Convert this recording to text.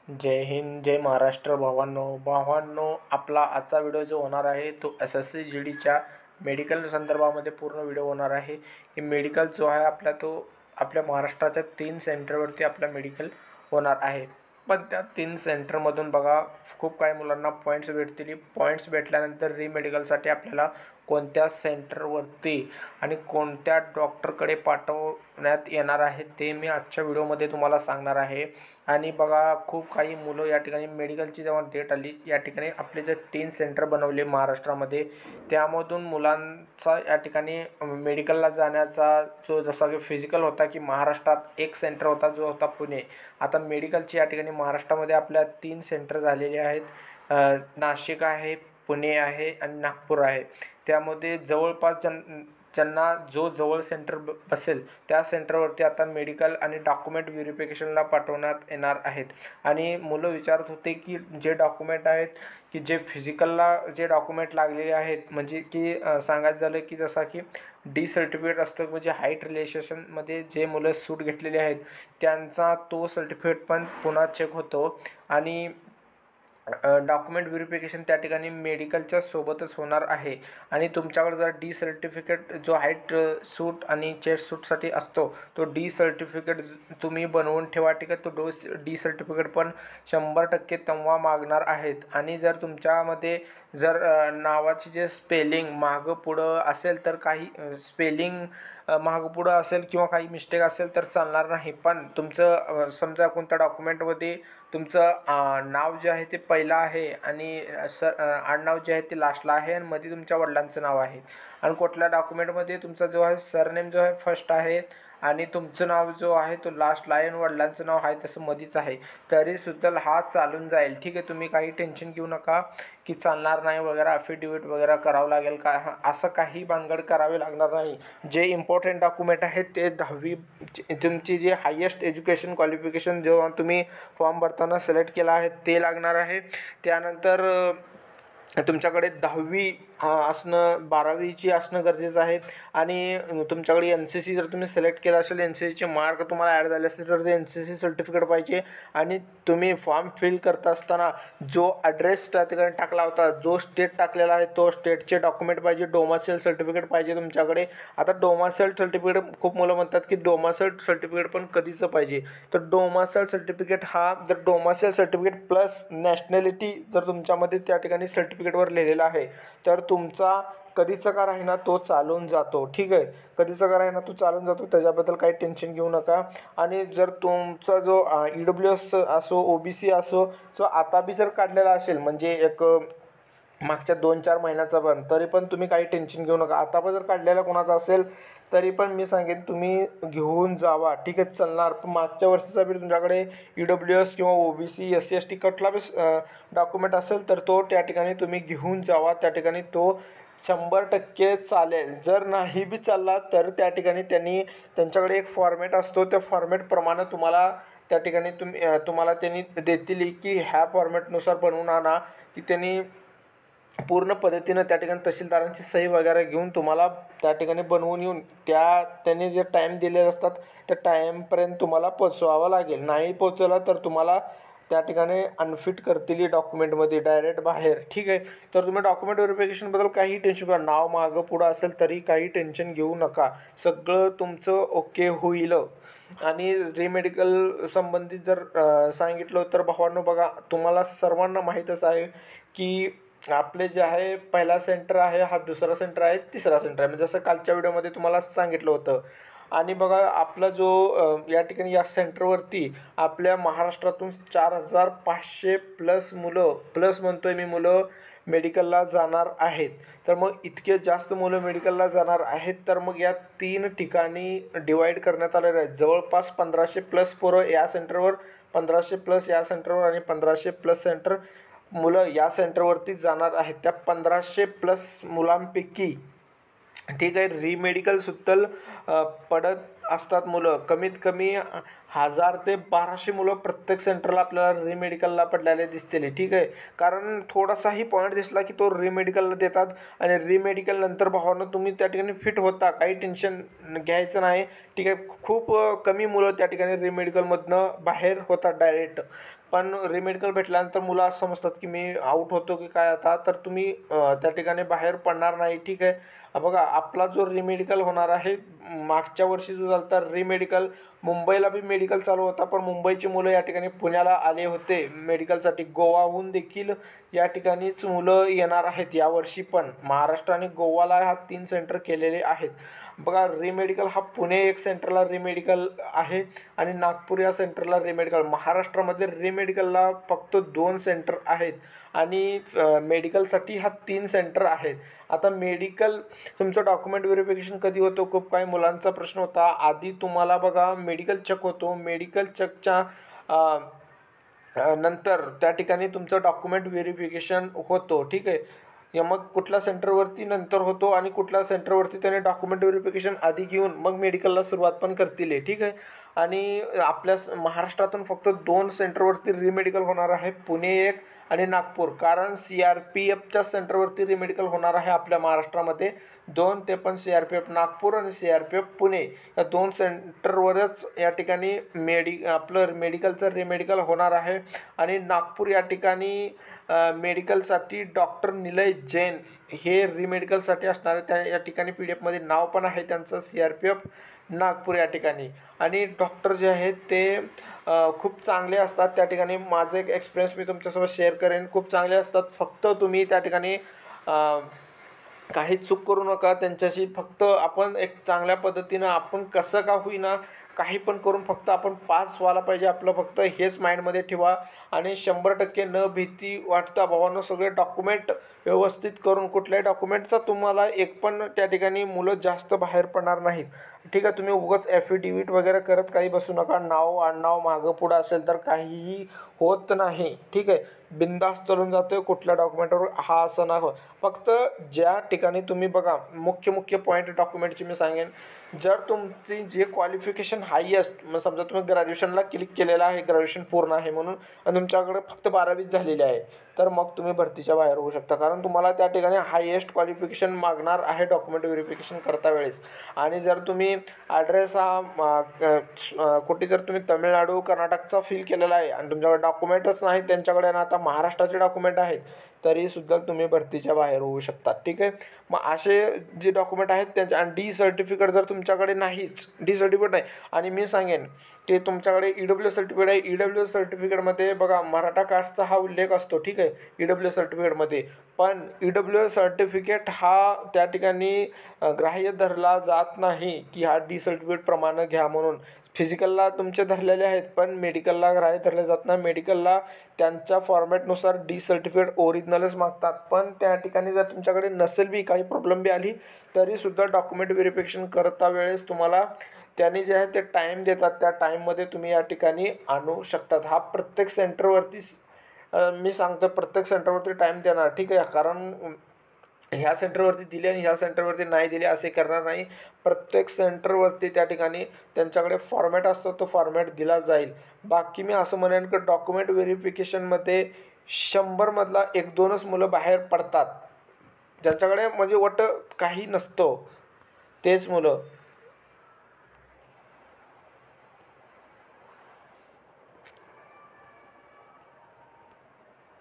जय हिंद, जय महाराष्ट्र. भावांनो, आपला आजचा व्हिडिओ जो होणार आहे तो SSC GDच्या मेडिकल संदर्भामध्ये पूर्ण व्हिडिओ होणार आहे. की मेडिकल जो आहे आपल्या महाराष्ट्राच्या 3 सेंटरवरती आपला मेडिकल होणार आहे. पण त्या 3 सेंटरमधून बघा खूप काही मुलांना पॉईंट्स भेटतील. पॉईंट्स भेटल्यानंतर रिमेडिकलसाठी आपल्याला कोणत्या सेंटरवरती आणि कोणत्या डॉक्टरकडे पाठवण्यात येणार आहे ते मी आजच्या व्हिडिओमध्ये तुम्हाला सांगणार आहे. आणि बघा खूप काही मुलं या ठिकाणी मेडिकलची जेव्हा डेट आली या ठिकाणी आपले जे 3 सेंटर बनवले महाराष्ट्रामध्ये, त्यामधून मुलांचा या ठिकाणी मेडिकलला जाण्याचा जो जसा की फिजिकल होता की महाराष्ट्रात एक सेंटर होता जो होता पुणे. आता मेडिकलची या ठिकाणी महाराष्ट्रामध्ये आपल्या 3 सेंटर झालेले आहेत. नाशिक आहे, पुणे आहे आणि नागपूर आहे. त्यामध्ये जवळपास ज्यांना जो जवळ सेंटर बसेल त्या सेंटरवरती आता मेडिकल आणि डॉक्युमेंट व्हेरिफिकेशनला पाठवण्यात येणार आहेत. आणि मुलं विचारत होते की जे डॉक्युमेंट आहेत की जे फिजिकलला जे डॉक्युमेंट लागलेले आहेत, म्हणजे की सांगायचं झालं की जसा की डी सर्टिफिकेट असतं, म्हणजे हाईट रिलेशनमध्ये जे मुलं सूट घेतलेले आहेत त्यांचा तो सर्टिफिकेट पण पुन्हा चेक होतो. आणि डॉक्युमेंट व्हेरिफिकेशन त्या ठिकाणी मेडिकलच्या सोबतच होणार आहे. आणि तुमच्याकडे जर डी सर्टिफिकेट जो हाईट सूट आणि चेस्ट सूटसाठी असतो तो डी सर्टिफिकेट तुम्ही बनवून ठेवा, ठीक आहे. तो डी सर्टिफिकेट पण 100% तेव्हा मागणार आहेत. आणि जर तुमच्यामध्ये जर नावाची जे स्पेलिंग मागं पुढं असेल तर काही स्पेलिंग मागं पुढं असेल किंवा काही मिस्टेक असेल तर चालणार नाही. पण तुमचं समजा कोणत्या डॉक्युमेंटमध्ये तुमचं नाव जे आहे ते पहिलं आहे आणि आडनाव जे आहे ते लास्टला आहे आणि मध्ये तुमच्या वडिलांचं नाव आहे. आणि कुठल्या डॉक्युमेंटमध्ये तुमचा जो आहे सरनेम जो आहे फर्स्ट आहे आणि तुमचं नाव जो आहे तो लास्टला आहे आणि वडिलांचं नाव आहे तसं मध्येच आहे, तरीसुद्धा हा चालून जाईल, ठीक आहे. तुम्ही काही टेन्शन घेऊ नका की चालणार नाही वगैरे, अफिडेविट वगैरे करावं लागेल का, असं काही भानगड करावे लागणार नाही. जे इम्पॉर्टंट डॉक्युमेंट आहेत ते 10वी तुमची जी हायेस्ट एज्युकेशन क्वालिफिकेशन जेव्हा तुम्ही फॉर्म भरताना सिलेक्ट केला आहे ते लागणार आहे. त्यानंतर तुमच्याकडे 10वी असणं, 12वीची असणं गरजेचं आहे. आणि तुमच्याकडे NCC जर तुम्ही सिलेक्ट केला असेल, NCCचे मार्क तुम्हाला ॲड झाले असतील तर ते NCC सर्टिफिकेट पाहिजे. आणि तुम्ही फॉर्म फिल करत असताना जो ॲड्रेस त्या ठिकाणी टाकला होता, जो स्टेट टाकलेला आहे तो स्टेटचे डॉक्युमेंट पाहिजे. डोमासेल सर्टिफिकेट पाहिजे तुमच्याकडे. आता डोमासेल सर्टिफिकेट खूप मुलं म्हणतात की डोमासेल सर्टिफिकेट पण कधीचं पाहिजे, तर डोमासेल सर्टिफिकेट हा जर डोमासेल सर्टिफिकेट प्लस नॅशनॅलिटी जर तुमच्यामध्ये त्या ठिकाणी सर्टिफिकेटवर लिहिलेला आहे तर तुमचा कधीचा का राहीना तो चालून जातो, ठीक आहे. कधीचा का राहीना तो चालून जातो, त्याच्याबद्दल काही टेन्शन घेऊ नका. आणि जर तुमचा जो EWS असो, OBC असो, जो आता बी जर काढलेला असेल म्हणजे एक मागच्या 2-4 महिन्याचा पण, तरी पण तुम्ही काही टेन्शन घेऊ नका. आता पण जर काढलेला कोणाचा असेल तरी पण मी सांगेन तुम्ही घेऊन जावा, ठीक आहे, चालणार. पण मागच्या वर्षीचा बी तुमच्याकडे EWS किंवा OBC SC ST कुठला बी डॉक्युमेंट असेल तर तो त्या ठिकाणी तुम्ही घेऊन जावा. त्या ठिकाणी तो 100% चालेल. जर नाही बी चालला तर त्या ठिकाणी त्यांच्याकडे एक फॉर्मॅट असतो, त्या फॉर्मॅटप्रमाणे तुम्हाला त्या ठिकाणी तुम्हाला त्यांनी देतील की ह्या फॉर्मॅटनुसार बनवून आणा, की त्यांनी पूर्ण पद्धतीनं त्या ठिकाणी तहसीलदारांची सही वगैरे घेऊन तुम्हाला त्या ठिकाणी बनवून येऊन त्यांनी जे टाईम दिलेले असतात त्या टाईमपर्यंत तुम्हाला पोचवावं लागेल. नाही पोचवला तर तुम्हाला त्या ठिकाणी अनफिट करतील डॉक्युमेंटमध्ये डायरेक्ट बाहेर, ठीक आहे. तर तुम्ही डॉक्युमेंट व्हेरिफिकेशनबद्दल काही टेन्शन घेऊ, नाव मागं पुढं असेल तरी काही टेन्शन घेऊ नका, सगळं तुमचं ओके होईल. आणि रिमेडिकल संबंधित जर सांगितलं तर भावांनो बघा, तुम्हाला सर्वांना माहीतच आहे की आपले जे आहे पहिला सेंटर आहे, हा दुसरा सेंटर आहे, तिसरा सेंटर आहे, म्हणजे जसं कालच्या व्हिडिओमध्ये तुम्हाला सांगितलं होतं. आणि बघा आपला जो या ठिकाणी या सेंटरवरती आपल्या महाराष्ट्रातून 4,500 प्लस मुलं, प्लस म्हणतोय मी, मुलं मेडिकलला जाणार आहेत. तर मग इतके जास्त मुलं मेडिकलला जाणार आहेत तर मग या 3 ठिकाणी डिवाईड करण्यात आलेलं आहे. जवळपास 1500 प्लस पोरं या सेंटरवर, 1500 प्लस या सेंटरवर आणि 1500 प्लस मुलं या सेंटरवरती जाणार आहेत. त्या 1500 प्लस मुलांपैकी, ठीक आहे, रिमेडिकल सुद्धा पडत असतात मुलं. कमीत कमी 1000 ते 1200 मुलं प्रत्येक सेंटरला आपल्याला रिमेडिकलला पडलेले दिसतील, ठीक आहे. कारण थोडासाही पॉईंट दिसला की तो रिमेडिकलला देतात आणि रिमेडिकल नंतर भावानं तुम्ही त्या ठिकाणी फिट होता, काही टेन्शन घ्यायचं नाही, ठीक आहे. खूप कमी मुलं त्या ठिकाणी रिमेडिकलमधनं बाहेर होतात डायरेक्ट. पण रिमेडिकल भेटल्यानंतर मुलं असं समजतात की मी आऊट होतो की काय आता, तर तुम्ही त्या ठिकाणी बाहेर पडणार नाही, ठीक आहे. बघा आपला जो रिमेडिकल होणार आहे, मागच्या वर्षी जो झाला तर रिमेडिकल मुंबईला बी मेडिकल चालू होता, पण मुंबईची मुलं या ठिकाणी पुण्याला आले होते मेडिकलसाठी. गोवाहून देखील या ठिकाणीच मुलं येणार आहेत यावर्षी पण. महाराष्ट्र आणि गोवाला हा 3 सेंटर केलेले आहेत. बघा रिमेडिकल हा पुणे एक सेंटरला रिमेडिकल आहे आणि नागपूर या सेंटरला रिमेडिकल. महाराष्ट्रामध्ये रिमेडिकलला फक्त 2 सेंटर आहेत आणि मेडिकलसाठी हा 3 सेंटर आहेत. आता मेडिकल तुमचं डॉक्युमेंट व्हेरिफिकेशन कधी होतं, खूप काही मुलांचा प्रश्न होता. आधी तुम्हाला बघा मेडिकल चेक होतो, मेडिकल चेकच्या नंतर त्या ठिकाणी तुमचं डॉक्युमेंट व्हेरिफिकेशन होतो, ठीक आहे. मग कुठल्या सेंटरवरती नंतर होतो आणि कुठल्या सेंटरवरती त्याने डॉक्युमेंट व्हेरिफिकेशन आधी घेऊन मग मेडिकलला सुरुवात पण करतील, ठीक आहे. आणि आपल्या महाराष्ट्रातून फक्त 2 सेंटरवरती रिमेडिकल होणार आहे, पुणे एक आणि नागपूर. कारण CRPFच्या सेंटरवरती रिमेडिकल होणार आहे आपल्या महाराष्ट्रामध्ये 2, ते पण CRPF नागपूर आणि CRPF पुणे या 2 सेंटरवरच या ठिकाणी आपलं मेडिकलचं रिमेडिकल होणार आहे. आणि नागपूर या ठिकाणी मेडिकलसाठी डॉक्टर निलय जैन हे रिमेडिकलसाठी असणार आहे. त्या या ठिकाणी PDF मध्ये नाव पण आहे त्यांचं CRPF नागपूर या ठिकाणी. आणि डॉक्टर जे आहेत ते खूप चांगले असतात त्या ठिकाणी. माझं एक एक्सपिरियन्स मी तुमच्यासोबत शेअर करेन, खूप चांगले असतात. फक्त तुम्ही त्या ठिकाणी काही चूक करू नका त्यांच्याशी. फक्त आपण एक चांगल्या पद्धतीनं आपण कसं का होईना काही पण करून फक्त आपण पास व्हायला पाहिजे, आपलं फक्त हेच माइंडमध्ये ठेवा. आणि 100% न भीती वाटता भावानं सगळे डॉक्युमेंट व्यवस्थित करून, कुठल्याही डॉक्युमेंटचा तुम्हाला एक पण त्या ठिकाणी मुलं जास्त बाहेर पडणार नाहीत, ठीक आहे. तुम्ही उगाच ॲफिडेविट वगैरे करत काही बसू नका. नाव आडनाव मागं पुढं असेल तर काहीही होत नाही, ठीक आहे. बिंदास चालून जातोय कुठल्या डॉक्युमेंटवर हा असं ना हो. फक्त ज्या ठिकाणी तुम्ही बघा मुख्य पॉईंट डॉक्युमेंटची मी सांगेन. जर तुमची जे क्वालिफिकेशन हायेस्ट, मग समजा तुम्ही ग्रॅज्युएशनला क्लिक केलेलं आहे, ग्रॅज्युएशन पूर्ण आहे म्हणून, आणि तुमच्याकडे फक्त 12वीच झालेली आहे, तर मग तुम्ही भरतीच्या बाहेर होऊ शकता. कारण तुम्हाला त्या ठिकाणी हायेस्ट क्वालिफिकेशन मागणार आहे डॉक्युमेंट व्हेरिफिकेशन करता वेळेस. आणि जर तुम्ही ॲड्रेस हा कुठे जर तुम्ही तामिळनाडू कर्नाटकचा फिल केलेला आहे आणि तुमच्याकडे डॉक्युमेंटच नाही, त्यांच्याकडे ना आता महाराष्ट्राचे डॉक्युमेंट आहेत, तरीसुद्धा तुम्ही भरतीच्या बाहेर होऊ शकता, ठीक आहे. मग असे जे डॉक्युमेंट आहेत त्यांच्या, आणि डी सर्टिफिकेट जर तुमच्याकडे नाहीच, डी सर्टिफिकेट नाही, आणि मी सांगेन की तुमच्याकडे EWS सर्टिफिकेट आहे, EWS सर्टिफिकेटमध्ये बघा मराठा कास्टचा हा उल्लेख असतो, ठीक आहे, EWS सर्टिफिकेटमध्ये. पण EWS सर्टिफिकेट हा त्या ठिकाणी ग्राह्य धरला जात नाही की हा डी सर्टिफिकेट प्रमाणे घ्या म्हणून. फिजिकलला तुमचे धरलेले आहेत पण मेडिकलला ग्राह्य धरले जात नाही. मेडिकलला त्यांच्या फॉर्मॅटनुसार डी सर्टिफिकेट ओरिजिनलच मागतात. पण त्या ठिकाणी जर तुमच्याकडे नसेल बी, काही प्रॉब्लेम बी आली, तरीसुद्धा डॉक्युमेंट व्हेरिफिकेशन करता वेळेस तुम्हाला त्यांनी जे आहे ते टाईम देतात, त्या टाईममध्ये तुम्ही या ठिकाणी आणू शकतात. हा प्रत्येक सेंटरवरती मी सांगतो, प्रत्येक सेंटरवरती टाईम देणार, ठीक आहे. कारण ह्या सेंटरवरती दिले आणि ह्या सेंटरवरती नाही दिले असे करणार नाही. प्रत्येक सेंटरवरती त्या ठिकाणी त्यांच्याकडे फॉर्मॅट असतो, तो फॉर्मॅट दिला जाईल. बाकी मी असं म्हणेन की डॉक्युमेंट व्हेरिफिकेशनमध्ये 100मधला 1-2च मुलं बाहेर पडतात, ज्यांच्याकडे म्हणजे काही नसतो, तेच मुलं